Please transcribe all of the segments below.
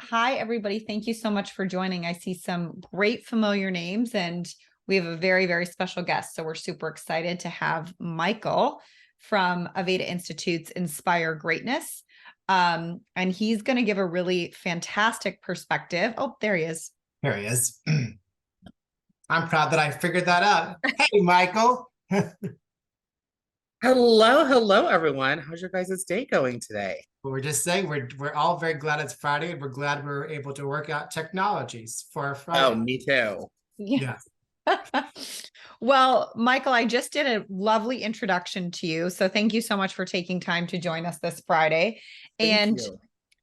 Hi, everybody. Thank you so much for joining. I see some great familiar names, and we have a very, very special guest. So we're super excited to have Michael from Aveda Institute's Inspire Greatness. And he's going to give a really fantastic perspective. Oh, there he is. There he is. I'm proud that I figured that out. Hey, Michael. Hello, everyone. How's your guys' day going today? We're just saying we're all very glad it's Friday, and we're glad we're able to work out technologies for our Oh, Friday. me too. Yeah. Yes. Well, Michael, I just did a lovely introduction to you. So thank you so much for taking time to join us this Friday. Thank And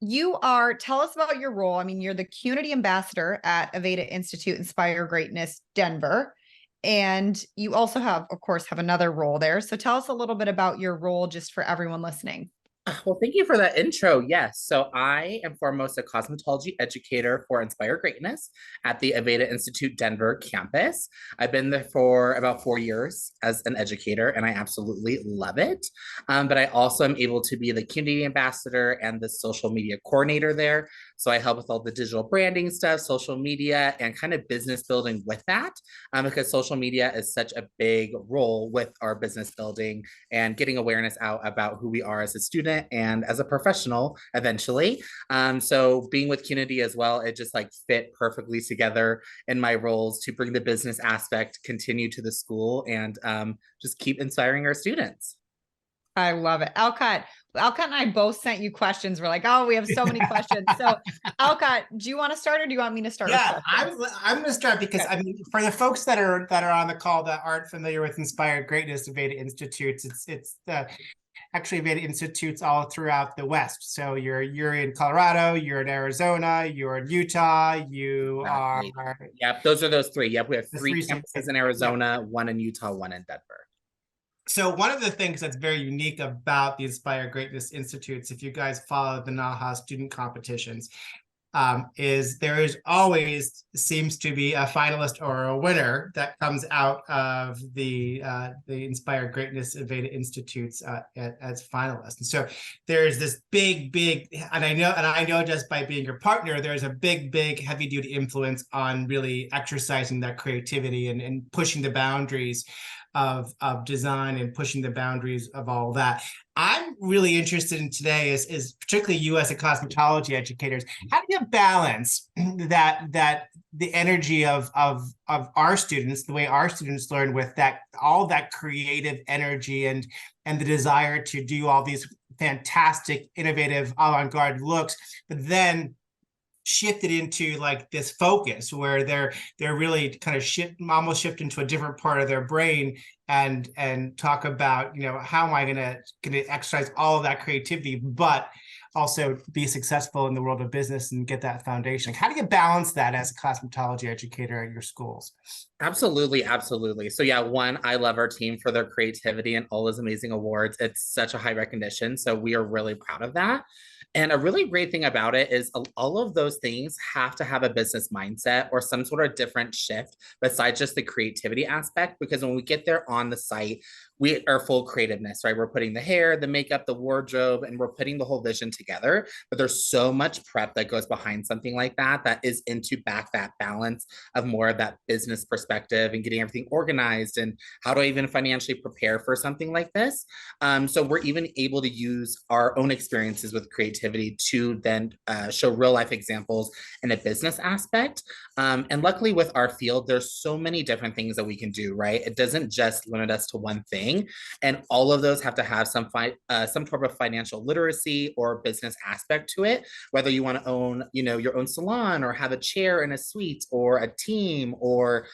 you. tell us about your role. I mean, you're the community ambassador at Aveda Institute Inspire Greatness Denver. And you also of course, have another role there. So tell us a little bit about your role just for everyone listening. Well, thank you for that intro. Yes. So I am foremost a cosmetology educator for Inspire Greatness at the Aveda Institute Denver campus. I've been there for about 4 years as an educator, and I absolutely love it. But I also am able to be the community ambassador and the social media coordinator there. So I help with all the digital branding stuff, social media, and kind of business building with that, because social media is such a big role with our business building and getting awareness out about who we are as a student and as a professional eventually. So being with community as well, it just like fit perfectly together in my roles to bring the business aspect continue to the school and just keep inspiring our students. I love it. Alcott and I both sent you questions. We're like, oh, we have so many questions. So Alcott, do you want to start or do you want me to start with Yeah, questions? I'm going to start because Okay. I mean, for the folks that are on the call that aren't familiar with Inspired Greatness Aveda Institutes, it's actually Aveda Institutes all throughout the West. So you're in Colorado, you're in Arizona, you're in Utah, you are Exactly. Yep, those are those three. Yep, we have the three three campuses cities. in Yeah. Arizona, one in Utah, one in Denver. So one of the things that's very unique about the Inspire Greatness Institutes, if you guys follow the NAHA student competitions, is there is always seems to be a finalist or a winner that comes out of the Inspire Greatness Aveda Institutes as finalists. And so there's this big, and I know just by being your partner, there's a big, heavy duty influence on really exercising that creativity and pushing the boundaries of design and pushing the boundaries of all that. I'm really interested in today is particularly you as a cosmetology educators. How do you balance that the energy of our students, the way our students learn with that all that creative energy and the desire to do all these fantastic, innovative, avant-garde looks, but then shifted into like this focus where they're really kind of almost shift into a different part of their brain and talk about, you know, how am I gonna exercise all of that creativity but also be successful in the world of business and get that foundation. Like, how do you balance that as a cosmetology educator at your schools? Absolutely, absolutely. So yeah, one, I love our team for their creativity and all those amazing awards. It's such a high recognition. So we are really proud of that. And a really great thing about it is all of those things have to have a business mindset or some sort of different shift besides just the creativity aspect. Because when we get there on the site, we are full creativeness, right? We're putting the hair, the makeup, the wardrobe, and we're putting the whole vision together. But there's so much prep that goes behind something like that that is into back that balance of more of that business perspective and getting everything organized and how do I even financially prepare for something like this. So we're even able to use our own experiences with creativity to then show real life examples in a business aspect. And luckily with our field, there's so many different things that we can do, right? It doesn't just limit us to one thing. And all of those have to have some sort of financial literacy or business aspect to it, whether you want to own, you know, your own salon or have a chair in a suite or a team or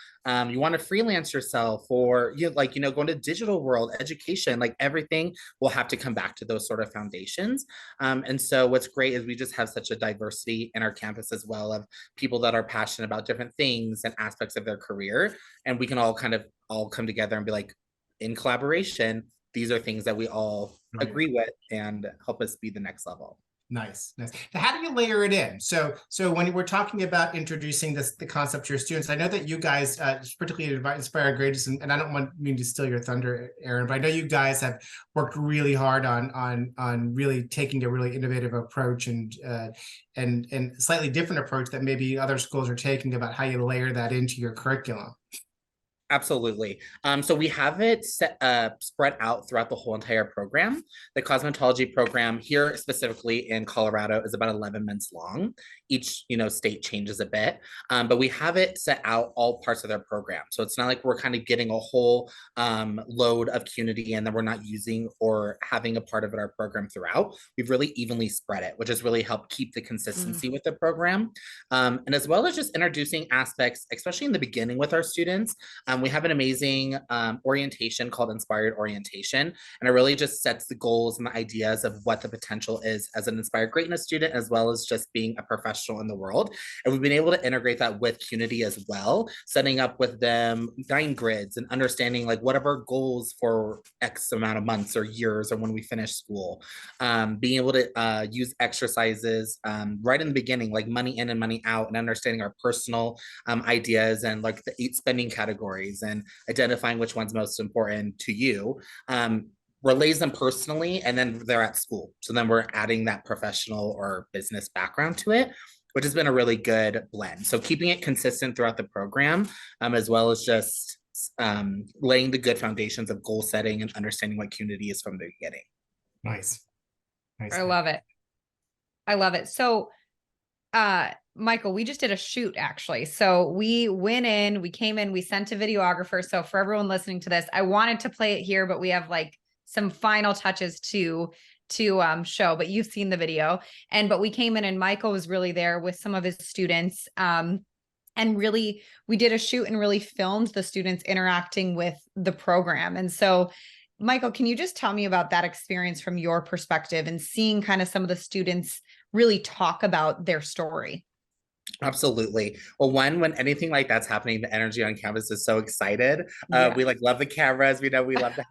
you want to freelance yourself or you like, you know, go into digital world education, like everything will have to come back to those sort of foundations. And so what's great is we just have such a diversity in our campus as well of people that are passionate about different things and aspects of their career. And we can all kind of all come together and be like, in collaboration, these are things that we all agree with and help us be the next level. Nice, nice. Now, how do you layer it in? So when we're talking about introducing the concept to your students, I know that you guys, particularly Inspire Greatness, and I don't want mean to steal your thunder, Aaron, but I know you guys have worked really hard on really taking a really innovative approach and slightly different approach that maybe other schools are taking about how you layer that into your curriculum. Absolutely. So we have it spread out throughout the whole entire program. The cosmetology program here specifically in Colorado is about 11 months long. Each, state changes a bit, but we have it set out all parts of their program. So it's not like we're kind of getting a whole load of CUNY and that we're not using or having a part of it our program throughout. We've really evenly spread it, which has really helped keep the consistency with the program. And as well as just introducing aspects, especially in the beginning with our students. We have an amazing orientation called Inspired Orientation, and it really just sets the goals and the ideas of what the potential is as an Inspired Greatness student, as well as just being a professional in the world. And we've been able to integrate that with CUNY as well, setting up with them 9 grids and understanding like what are our goals for X amount of months or years or when we finish school. Being able to use exercises right in the beginning, like money in and money out, and understanding our personal ideas and like the 8 spending categories and identifying which one's most important to you, relays them personally, and then they're at school. So then we're adding that professional or business background to it, which has been a really good blend. So keeping it consistent throughout the program, as well as just laying the good foundations of goal setting and understanding what CUNY is from the beginning. Nice. Nice. I love it. I love it. So, Michael, we just did a shoot actually. So we came in, we sent a videographer. So for everyone listening to this, I wanted to play it here, but we have like some final touches to show, but you've seen the video. But we came in and Michael was really there with some of his students. And really, we did a shoot and really filmed the students interacting with the program. And so, Michael, can you just tell me about that experience from your perspective and seeing kind of some of the students really talk about their story? Absolutely. Well, when anything like that's happening, the energy on campus is so excited. We like love the cameras. We know we love to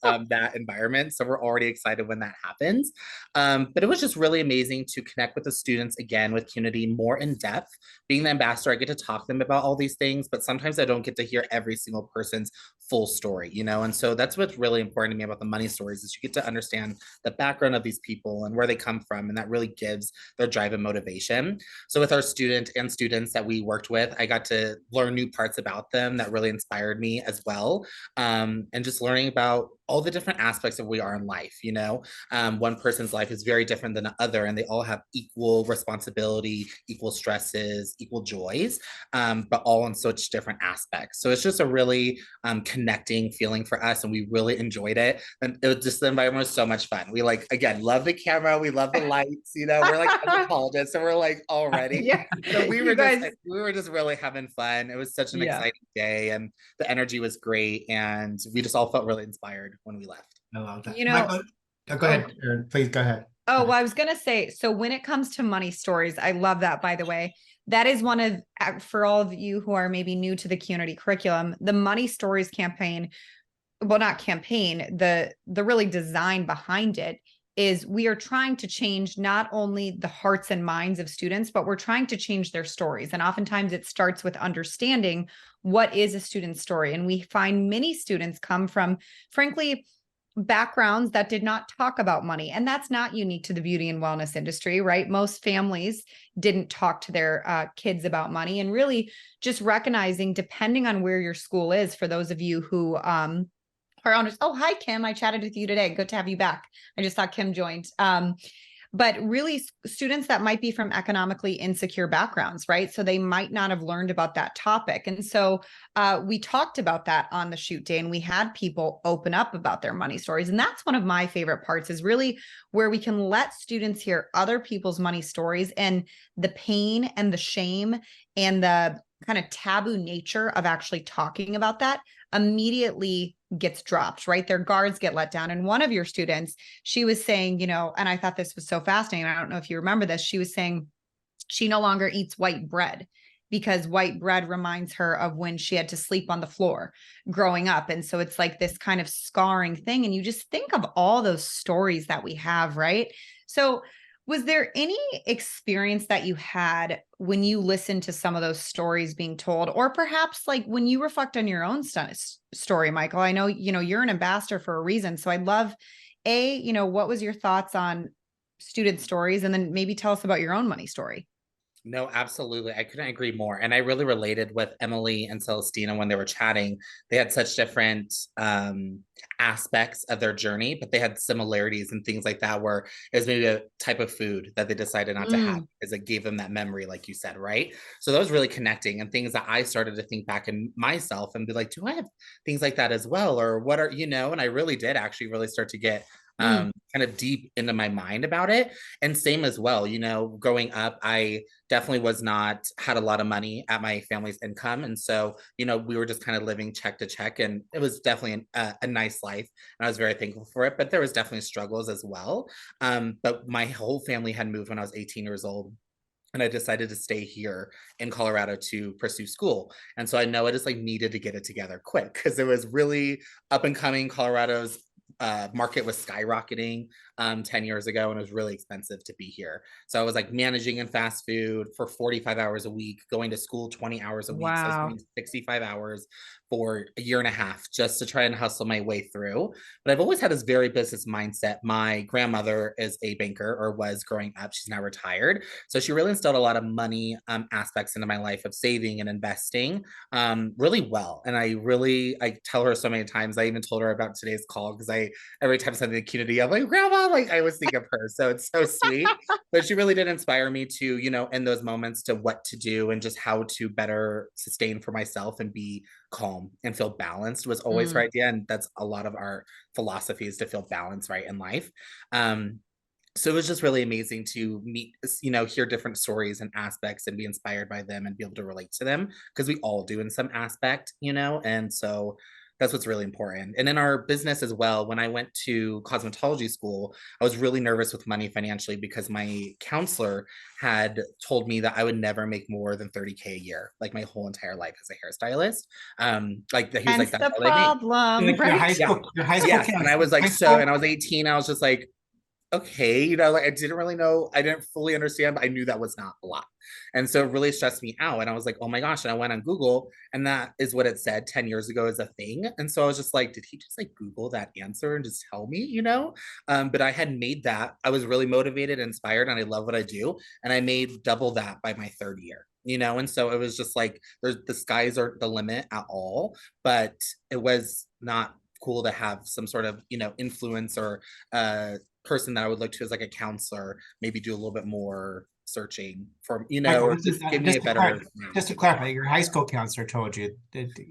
have that environment. So we're already excited when that happens. But it was just really amazing to connect with the students again with CUNY more in depth. Being the ambassador, I get to talk to them about all these things, but sometimes I don't get to hear every single person's full story, And so that's what's really important to me about the money stories is you get to understand the background of these people and where they come from. And that really gives their drive and motivation. So with our students that we worked with, I got to learn new parts about them that really inspired me as well. And just learning about all the different aspects of who we are in life. One person's life is very different than the other, and they all have equal responsibility, equal stresses, equal joys, but all in such different aspects. So it's just a really connecting feeling for us, and we really enjoyed it. And it was just, the environment was so much fun. We again, love the camera, we love the lights, we're like cosmetologists, so we're like already. Yeah. So we were just really having fun. It was such an exciting day, and the energy was great, and we just all felt really inspired when we left. I love that. Michael, go ahead, Aaron. Please go ahead. Oh, well, I was going to say, so when it comes to money stories, I love that, by the way. That is one of, for all of you who are maybe new to the CUNY curriculum, the Money Stories campaign, well, not campaign, the really design behind it is we are trying to change not only the hearts and minds of students, but we're trying to change their stories. And oftentimes it starts with understanding what is a student's story. And we find many students come from, frankly, backgrounds that did not talk about money. And that's not unique to the beauty and wellness industry, right? Most families didn't talk to their kids about money, and really just recognizing, depending on where your school is, for those of you who are owners. Oh, hi, Kim. I chatted with you today. Good to have you back. I just saw Kim joined. But really students that might be from economically insecure backgrounds, right? So they might not have learned about that topic. And so we talked about that on the shoot day, and we had people open up about their money stories. And that's one of my favorite parts, is really where we can let students hear other people's money stories, and the pain and the shame and the kind of taboo nature of actually talking about that immediately gets dropped, right? Their guards get let down. And one of your students, she was saying, and I thought this was so fascinating. I don't know if you remember this. She was saying she no longer eats white bread because white bread reminds her of when she had to sleep on the floor growing up. And so it's like this kind of scarring thing. And you just think of all those stories that we have, right? So Was there any experience that you had when you listened to some of those stories being told, or perhaps like when you reflect on your own story, Michael? I know, you're an ambassador for a reason. So I'd love, what was your thoughts on student stories? And then maybe tell us about your own money story. No, absolutely. I couldn't agree more. And I really related with Emily and Celestina when they were chatting. They had such different aspects of their journey, but they had similarities and things like that, where it was maybe a type of food that they decided not to have as it gave them that memory, like you said, right? So that was really connecting, and things that I started to think back in myself and be like, do I have things like that as well? Or what are, and I really did actually really start to get kind of deep into my mind about it. And same as well, growing up, I definitely was not had a lot of money at my family's income, and so we were just kind of living check to check, and it was definitely a nice life, and I was very thankful for it. But there was definitely struggles as well. But my whole family had moved when I was 18 years old, and I decided to stay here in Colorado to pursue school. And so I know I just like needed to get it together quick, because it was really up and coming. Colorado's market was skyrocketing 10 years ago, and it was really expensive to be here. So I was like managing in fast food for 45 hours a week, going to school 20 hours a week. So I was Wow. doing 65 hours for a year and a half just to try and hustle my way through. But I've always had this very business mindset. My grandmother is a banker, or was growing up. She's now retired. So she really instilled a lot of money aspects into my life of saving and investing really well. And I tell her so many times. I even told her about today's call, because every time something community, I'm like, grandma, like I always think of her. So it's so sweet. But she really did inspire me to, in those moments, to what to do and just how to better sustain for myself and be calm and feel balanced was always her idea. And that's a lot of our philosophy, is to feel balanced, right, in life. So it was just really amazing to meet, hear different stories and aspects and be inspired by them and be able to relate to them, because we all do in some aspect, and so that's what's really important. And in our business as well, when I went to cosmetology school, I was really nervous with money financially, because my counselor had told me that I would never make more than 30K a year, like my whole entire life as a hairstylist. Like he was like, Hence that's the all I make. problem, Like right? your high school Yes. And I was like, high so, school? and I was 18, I was just like, okay, like I didn't really know, I didn't fully understand, but I knew that was not a lot. And so it really stressed me out. And I was like, oh my gosh. And I went on Google, and that is what it said 10 years ago as a thing. And so I was just like, did he just like Google that answer and just tell me, But I had made that. I was really motivated, inspired, and I love what I do. And I made double that by my third year. And so it was just like, the skies aren't the limit at all, but it was not cool to have some sort of, influence or person that I would look to as like a counselor, maybe do a little bit more searching for, Michael, or just give me a better. just to clarify, your high school counselor told you.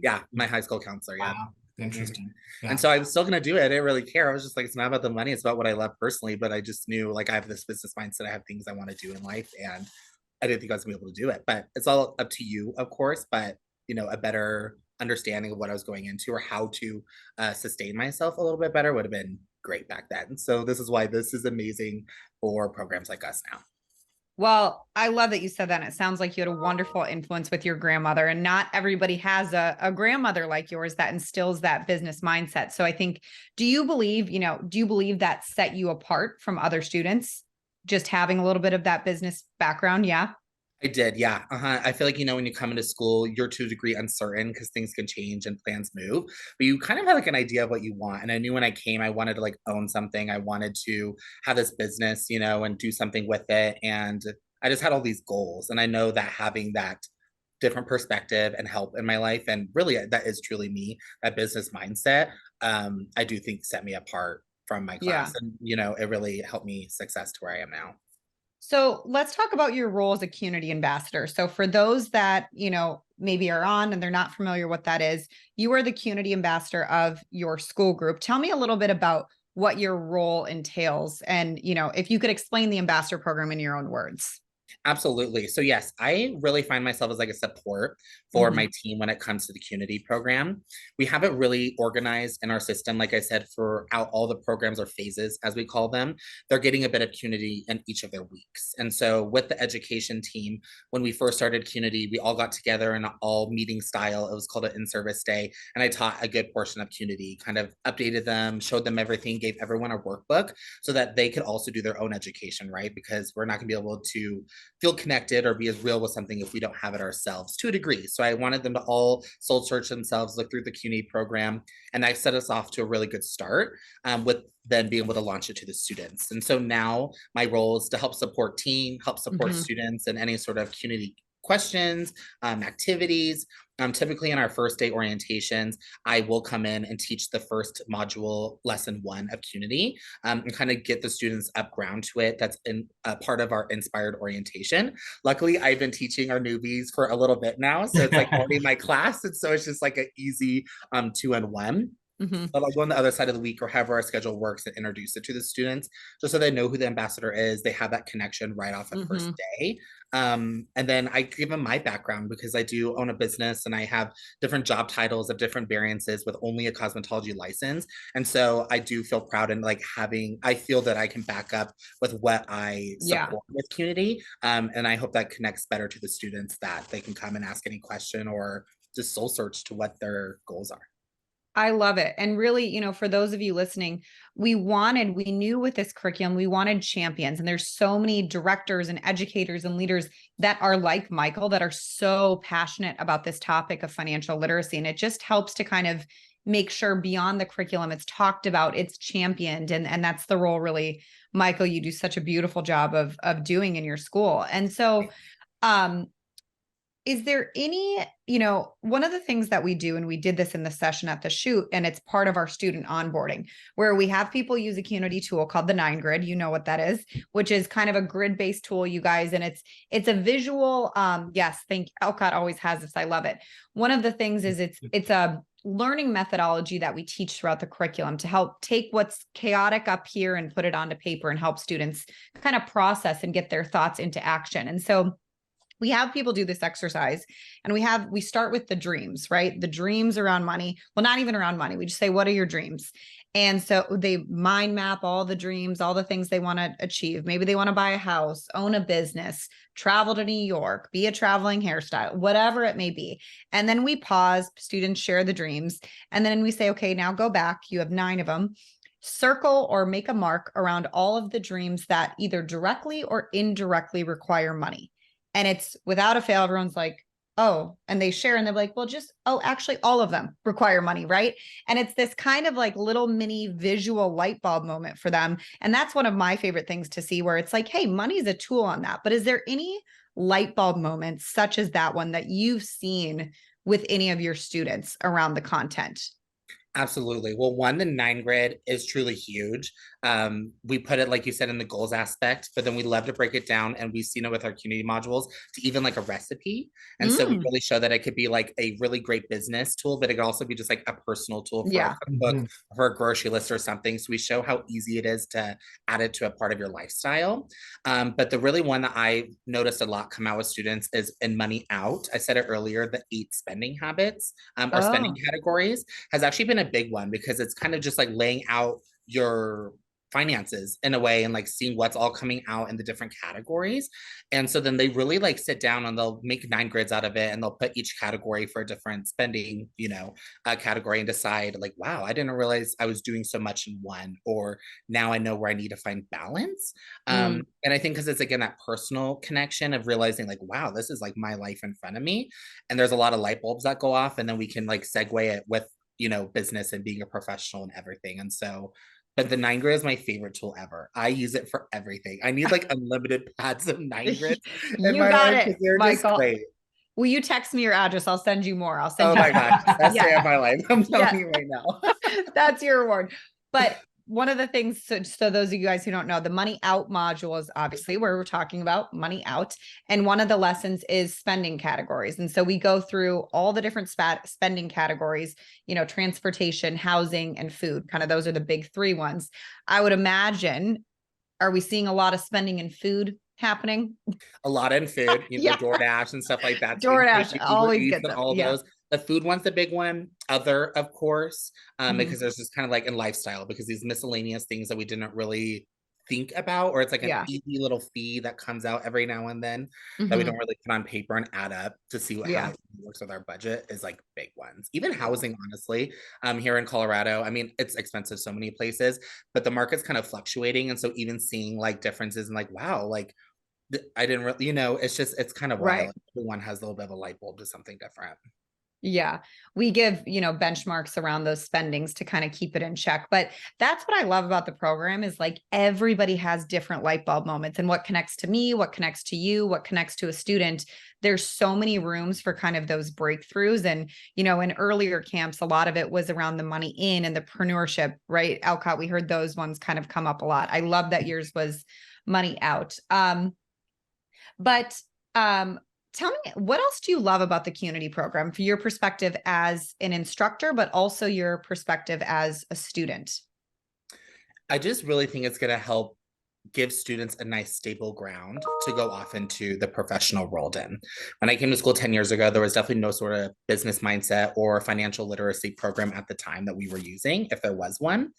Yeah, my high school counselor. Yeah. Wow, interesting. Yeah. And so I was still going to do it. I didn't really care. I was just like, it's not about the money. It's about what I love personally. But I just knew, like, I have this business mindset. I have things I want to do in life. And I didn't think I was going to be able to do it. But it's all up to you, of course. But, a better understanding of what I was going into, or how to sustain myself a little bit better, would have been great back then. So this is why this is amazing for programs like us now. Well, I love that you said that. And it sounds like you had a wonderful influence with your grandmother, and not everybody has a grandmother like yours that instills that business mindset. So I think, do you believe that set you apart from other students, just having a little bit of that business background? Yeah. I did, yeah. I feel like, when you come into school, you're to a degree uncertain, because things can change and plans move, but you kind of have like an idea of what you want. And I knew when I came, I wanted to like own something. I wanted to have this business, and do something with it. And I just had all these goals. And I know that having that different perspective and help in my life, and really that is truly me, that business mindset, I do think set me apart from my class. Yeah. And, it really helped me success to where I am now. So let's talk about your role as a community ambassador. So for those that, maybe are on and they're not familiar what that is, you are the community ambassador of your school group. Tell me a little bit about what your role entails. And, if you could explain the ambassador program in your own words. Absolutely. So yes, I really find myself as like a support for Mhm. my team when it comes to the community program. We have it really organized in our system. Like I said, for out all the programs or phases, as we call them, they're getting a bit of community in each of their weeks. And so with the education team, when we first started community, we all got together in an all meeting style. It was called an in-service day. And I taught a good portion of community, kind of updated them, showed them everything, gave everyone a workbook so that they could also do their own education, right? Because we're not gonna be able to feel connected or be as real with something if we don't have it ourselves to a degree. So I wanted them to all soul search themselves, look through the CUNY program, and that set us off to a really good start with then being able to launch it to the students. And so now my role is to help support team, help support Mhm. students and any sort of CUNY questions, activities. Typically in our first day orientations, I will come in and teach the first module, lesson 1 of CUNY, and kind of get the students up ground to it. That's in part of our inspired orientation. Luckily, I've been teaching our newbies for a little bit now, so it's like already my class, and so it's just like an easy 2-in-1. Mhm. But I'll go on the other side of the week or however our schedule works and introduce it to the students just so they know who the ambassador is. They have that connection right off at first Mhm. day. And then I give them my background because I do own a business and I have different job titles of different variances with only a cosmetology license. And so I do feel proud in like having, I feel that I can back up with what I Yeah. support with community. And I hope that connects better to the students that they can come and ask any question or just soul search to what their goals are. I love it. And really, for those of you listening, we knew with this curriculum, we wanted champions. And there's so many directors and educators and leaders that are like Michael, that are so passionate about this topic of financial literacy. And it just helps to kind of make sure beyond the curriculum, it's talked about, it's championed. And that's the role really, Michael, you do such a beautiful job of doing in your school. And so, um, is there any, one of the things that we do, and we did this in the session at the shoot, and it's part of our student onboarding, where we have people use a community tool called the 9 Grid. You know what that is, which is kind of a grid-based tool, you guys. And it's a visual, yes, Elcott always has this. I love it. One of the things is it's a learning methodology that we teach throughout the curriculum to help take what's chaotic up here and put it onto paper and help students kind of process and get their thoughts into action. And so we have people do this exercise, and we start with the dreams, right? The dreams around money. Well, not even around money. We just say, what are your dreams? And so they mind map all the dreams, all the things they want to achieve. Maybe they want to buy a house, own a business, travel to New York, be a traveling hairstyle, whatever it may be. And then we pause, students share the dreams. And then we say, okay, now go back. You have 9 of them. Circle or make a mark around all of the dreams that either directly or indirectly require money. And it's without a fail, everyone's like, oh, and they share and they're like, well, actually, all of them require money, right? And it's this kind of like little mini visual light bulb moment for them. And that's one of my favorite things to see, where it's like, hey, money's a tool on that. But is there any light bulb moments such as that one that you've seen with any of your students around the content? Absolutely. Well, one, the 9 Grid is truly huge. We put it, like you said, in the goals aspect, but then we love to break it down, and we've seen it with our community modules to even like a recipe. And so we Mm, really show that it could be like a really great business tool, but it could also be just like a personal tool for a yeah. cookbook, for a grocery list or something. So we show how easy it is to add it to a part of your lifestyle. But the really one that I noticed a lot come out with students is in money out. I said it earlier, the 8 spending habits or spending Oh. categories has actually been a big one because it's kind of just like laying out your finances in a way and like seeing what's all coming out in the different categories. And so then they really like sit down and they'll make 9 grids out of it, and they'll put each category for a different spending, category, and decide like, wow, I didn't realize I was doing so much in one, or now I know where I need to find balance. Mm. And I think because it's again that personal connection of realizing like, wow, this is like my life in front of me. And there's a lot of light bulbs that go off, and then we can like segue it with business and being a professional and everything. And so, but the 9 grid is my favorite tool ever. I use it for everything. I need like unlimited pads of 9 grids in You my got life it, because they're just Michael. great. Will you text me your address? I'll send you more. I'll send Oh you. my gosh, best day Yeah. of my life. I'm telling Yes. you right now. That's your reward. But one of the things, so those of you guys who don't know, the money out module is obviously where we're talking about money out. And one of the lessons is spending categories. And so we go through all the different spending categories, transportation, housing, and food. Kind of those are the big 3 ones. I would imagine, are we seeing a lot of spending in food happening? A lot in food, Yeah. DoorDash and stuff like that. DoorDash Uber always Eats gets and them. all Yeah. those. The food one's the big one. Other, of course, Mhm. because there's just kind of like in lifestyle, because these miscellaneous things that we didn't really think about, or it's like an Yeah. easy little fee that comes out every now and then that we Mhm. don't really put on paper and add up to see how Yeah. it works with our budget is like big ones. Even Yeah. housing, honestly, here in Colorado, I mean, it's expensive so many places, but the market's kind of fluctuating. And so even seeing like differences and like, wow, like I didn't really, it's kind of Right. wild. Everyone has a little bit of a light bulb to something different. Yeah. We give, benchmarks around those spendings to kind of keep it in check. But that's what I love about the program is like everybody has different light bulb moments, and what connects to me, what connects to you, what connects to a student. There's so many rooms for kind of those breakthroughs. And, in earlier camps, a lot of it was around the money in and the entrepreneurship, right? Alcott, we heard those ones kind of come up a lot. I love that yours was money out. But tell me, what else do you love about the community program from your perspective as an instructor, but also your perspective as a student? I just really think it's going to help give students a nice stable ground to go off into the professional world in. When I came to school 10 years ago, there was definitely no sort of business mindset or financial literacy program at the time that we were using, if there was one.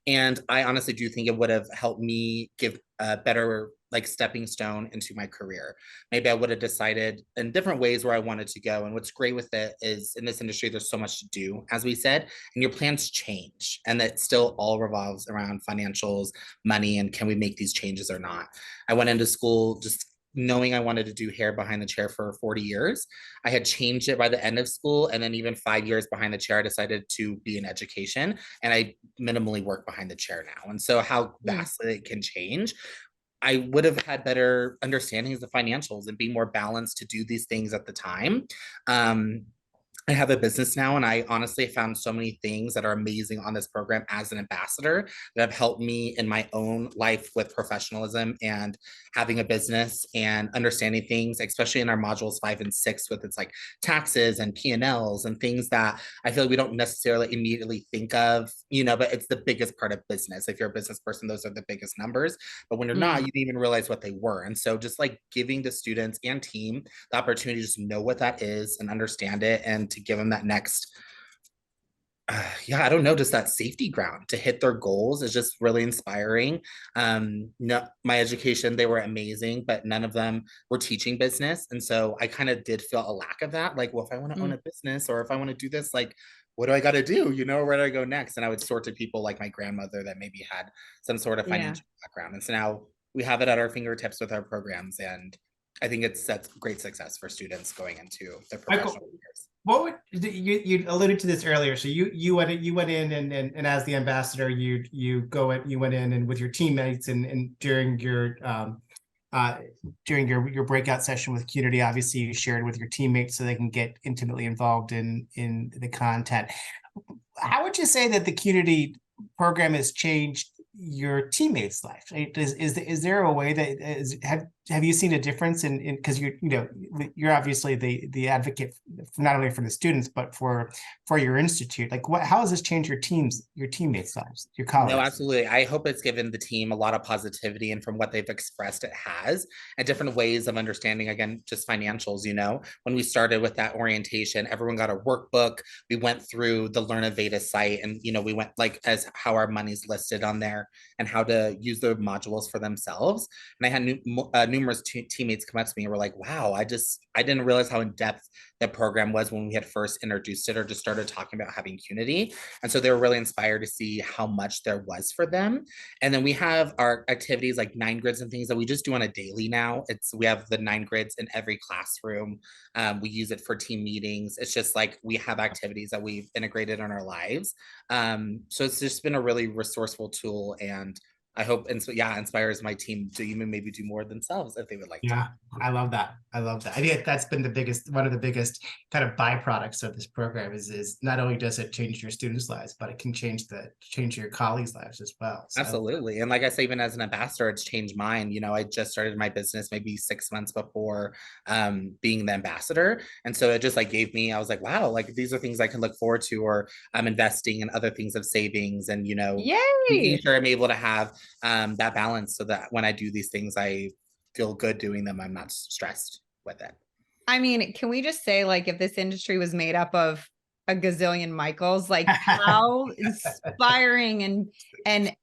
And I honestly do think it would have helped me give a better like stepping stone into my career. Maybe I would have decided in different ways where I wanted to go. And what's great with it is in this industry, there's so much to do, as we said, and your plans change. And that still all revolves around financials, money, and can we make these changes or not? I went into school just knowing I wanted to do hair behind the chair for 40 years. I had changed it by the end of school. And then even 5 years behind the chair, I decided to be in education, and I minimally work behind the chair now. And so how vastly it can change. I would have had better understandings of financials and be more balanced to do these things at the time. Um, I have a business now, and I honestly found so many things that are amazing on this program as an ambassador that have helped me in my own life with professionalism and having a business and understanding things, especially in our modules 5 and 6 with its like taxes and P&Ls and things that I feel like we don't necessarily immediately think of, but it's the biggest part of business. If you're a business person, those are the biggest numbers. But when you're not, you didn't even realize what they were. And so just like giving the students and team the opportunity to just know what that is and understand it, and to give them that next I don't know, just that safety ground to hit their goals is just really inspiring. No, my education, they were amazing, but none of them were teaching business. And so I kind of did feel a lack of that. Like, well, if I want to own a business or if I want to do this, like, what do I got to do? Where do I go next? And I would sort to people like my grandmother that maybe had some sort of financial background. And so now we have it at our fingertips with our programs. And I think it's that's great success for students going into their professional careers. What would you alluded to this earlier? So you went in and as the ambassador, you went in and with your teammates and during your breakout session with community, obviously you shared with your teammates so they can get intimately involved in the content. How would you say that the community program has changed your teammates' life? Is there a way that have you seen a difference in because you're obviously the advocate not only for the students but for your institute? Like how has this changed your teammates' lives, your colleagues? No, absolutely. I hope it's given the team a lot of positivity, and from what they've expressed, it has, and different ways of understanding, again, just financials. When we started with that orientation, everyone got a workbook. We went through the Learn Aveda site, and we went like as how our money's listed on there and how to use the modules for themselves. And I had numerous teammates come up to me and were like, wow, I didn't realize how in depth that program was when we had first introduced it or just started talking about having Unity. And so they were really inspired to see how much there was for them. And then we have our activities like 9 grids and things that we just do on a daily now. We have the 9 grids in every classroom. We use it for team meetings. It's just like we have activities that we've integrated in our lives. So it's just been a really resourceful tool, and I hope inspires my team to even maybe do more themselves if they would like to. Yeah, I love that. I think that's been one of the biggest kind of byproducts of this program is not only does it change your students' lives, but it can change your colleagues' lives as well. So. Absolutely. And like I say, even as an ambassador, it's changed mine. I just started my business maybe 6 months before being the ambassador. And so it just like gave me, I was like, wow, like these are things I can look forward to, or I'm investing in other things of savings and, making sure I'm able to have that balance so that when I do these things, I feel good doing them. I'm not stressed with it. I mean, can we just say, like, if this industry was made up of a gazillion Michaels, like how inspiring and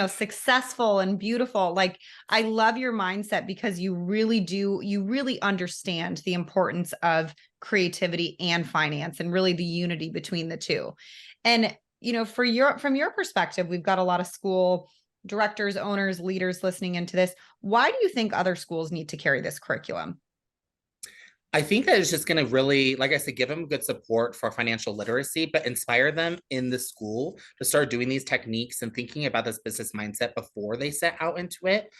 successful and beautiful. Like, I love your mindset because you really understand the importance of creativity and finance and really the unity between the two. And from your perspective, we've got a lot of school directors, owners, leaders listening into this. Why do you think other schools need to carry this curriculum? I think that it's just going to really, like I said, give them good support for financial literacy, but inspire them in the school to start doing these techniques and thinking about this business mindset before they set out into it.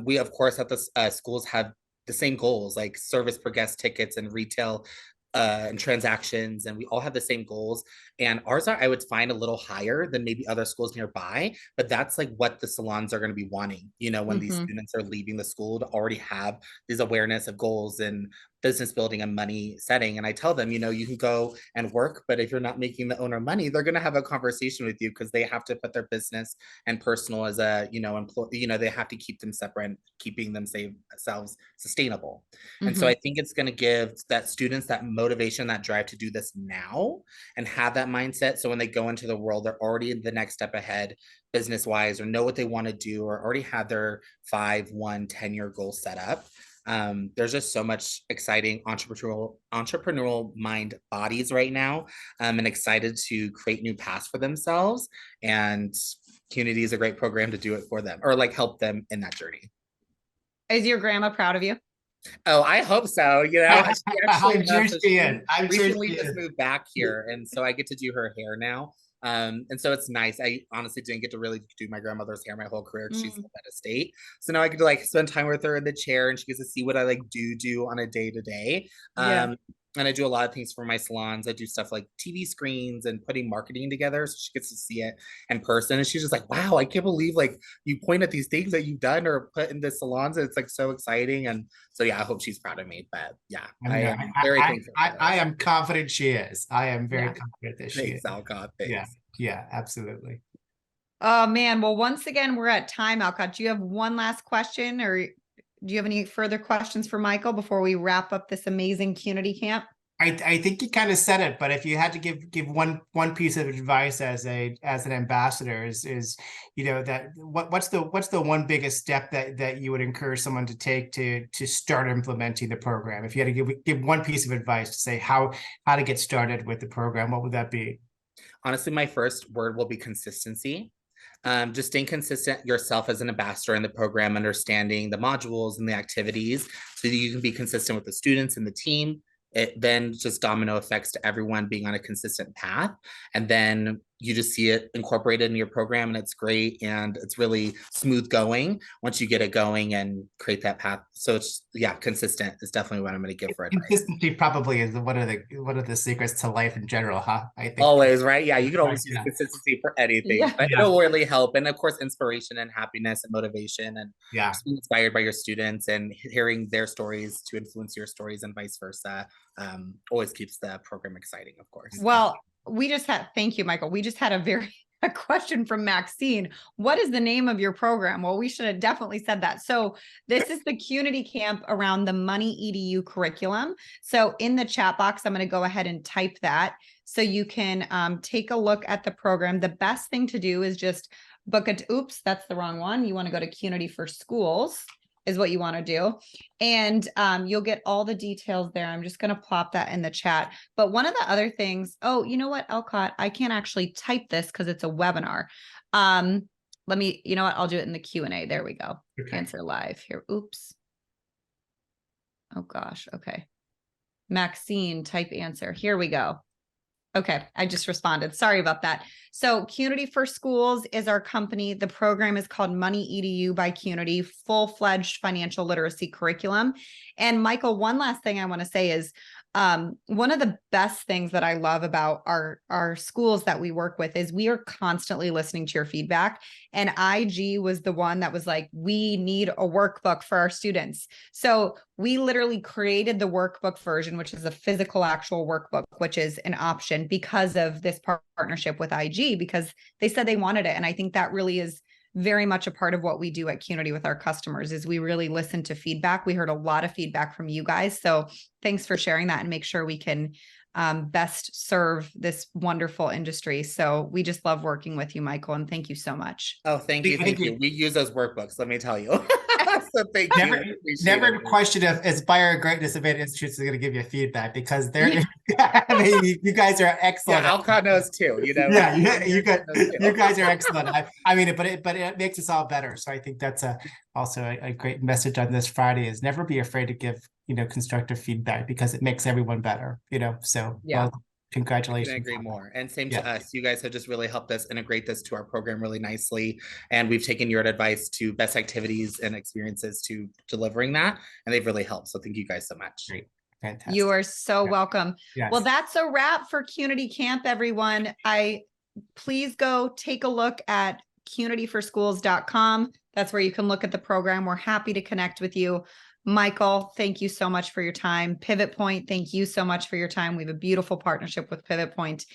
We, of course, at the schools have the same goals, like service per guest tickets and retail and transactions, and we all have the same goals. And ours are, I would find, a little higher than maybe other schools nearby, but that's like what the salons are going to be wanting, when these students are leaving the school, to already have these awareness of goals and business building and money setting. And I tell them, you can go and work, but if you're not making the owner money, they're going to have a conversation with you, because they have to put their business and personal as a, employee, they have to keep them separate, keeping themselves sustainable. And so I think it's going to give that students that motivation, that drive to do this now and have that mindset. So when they go into the world, they're already the next step ahead business wise, or know what they want to do, or already have their 5, 1, 10-year goal set up. There's just so much exciting entrepreneurial mind bodies right now, and excited to create new paths for themselves. And Community is a great program to do it for them, or like help them in that journey. Is your grandma proud of you? Oh, I hope so. She I'm sure she is. Recently just moved back here, and so I get to do her hair now. And so it's nice. I honestly didn't get to really do my grandmother's hair my whole career, because she's at a state. So now I get to like spend time with her in the chair, and she gets to see what I like do on a day to day. And I do a lot of things for my salons. I do stuff like TV screens and putting marketing together, so she gets to see it in person. And she's just like, wow, I can't believe like you point at these things that you've done or put in the salons. And it's like so exciting. And so yeah, I hope she's proud of me. But yeah, I am very thankful. I am confident she is. I am very confident that she is. Alcott, yeah, absolutely. Oh man. Well, once again, we're at time, Alcott. Do you have one last question, or do you have any further questions for Michael before we wrap up this amazing Community Camp? I think you kind of said it, but if you had to give one piece of advice as an ambassador, is that what's the one biggest step that you would encourage someone to take to start implementing the program? If you had to give one piece of advice to say how to get started with the program, what would that be? Honestly, my first word will be consistency. Just staying consistent yourself as an ambassador in the program, understanding the modules and the activities, so that you can be consistent with the students and the team. It then just domino effects to everyone being on a consistent path. And then you just see it incorporated in your program, and it's great. And it's really smooth going once you get it going and create that path. So it's, consistent is definitely what I'm going to give for advice. Consistency probably is one of the secrets to life in general, huh? I think always, right? Yeah, you can always use consistency for anything, but it'll really help. And of course, inspiration and happiness and motivation, and just being inspired by your students and hearing their stories to influence your stories, and vice versa. Always keeps the program exciting, of course. Well, thank you, Michael. We just had a question from Maxine. What is the name of your program? Well, we should have definitely said that. So this is the Community Camp around the Money EDU curriculum. So in the chat box, I'm going to go ahead and type that so you can take a look at the program. The best thing to do is just book it. Oops, that's the wrong one. You want to go to Community for Schools is what you want to do. And you'll get all the details there. I'm just going to plop that in the chat. But one of the other things, you know what, Alcott, I can't actually type this because it's a webinar. Let me, you know what, I'll do it in the Q&A. There we go. Okay. Answer live here. Oops. Oh gosh. Okay. Maxine, type answer. Here we go. Okay, I just responded. Sorry about that. So Community for Schools is our company. The program is called Money EDU by Community, full-fledged financial literacy curriculum. And Michael, one last thing I want to say is one of the best things that I love about our schools that we work with is we are constantly listening to your feedback. And IG was the one that was like, we need a workbook for our students. So we literally created the workbook version, which is a physical actual workbook, which is an option because of this partnership with IG, because they said they wanted it. And I think that really is very much a part of what we do at Qnity with our customers is we really listen to feedback. We heard a lot of feedback from you guys. So thanks for sharing that and make sure we can best serve this wonderful industry. So we just love working with you, Michael, and thank you so much. Oh, thank you. Thank you. We use those workbooks, let me tell you. So thank Never, you. never question if Inspire Greatness Event Institutes is going to give you feedback because they're, I mean, you guys are excellent. Yeah, Alcott knows too, you know. Yeah, you guys are excellent. I mean, but it makes us all better. So I think that's also a great message on this Friday is never be afraid to give, constructive feedback because it makes everyone better, so Yeah. well, congratulations. I couldn't agree more. And same to us. You guys have just really helped us integrate this to our program really nicely. And we've taken your advice to best activities and experiences to delivering that. And they've really helped. So thank you guys so much. Great. Fantastic. You are so welcome. Yes. Well, that's a wrap for Qnity Camp, everyone. Please go take a look at qnityforschools.com. That's where you can look at the program. We're happy to connect with you. Michael, thank you so much for your time. Pivot Point, thank you so much for your time. We have a beautiful partnership with Pivot Point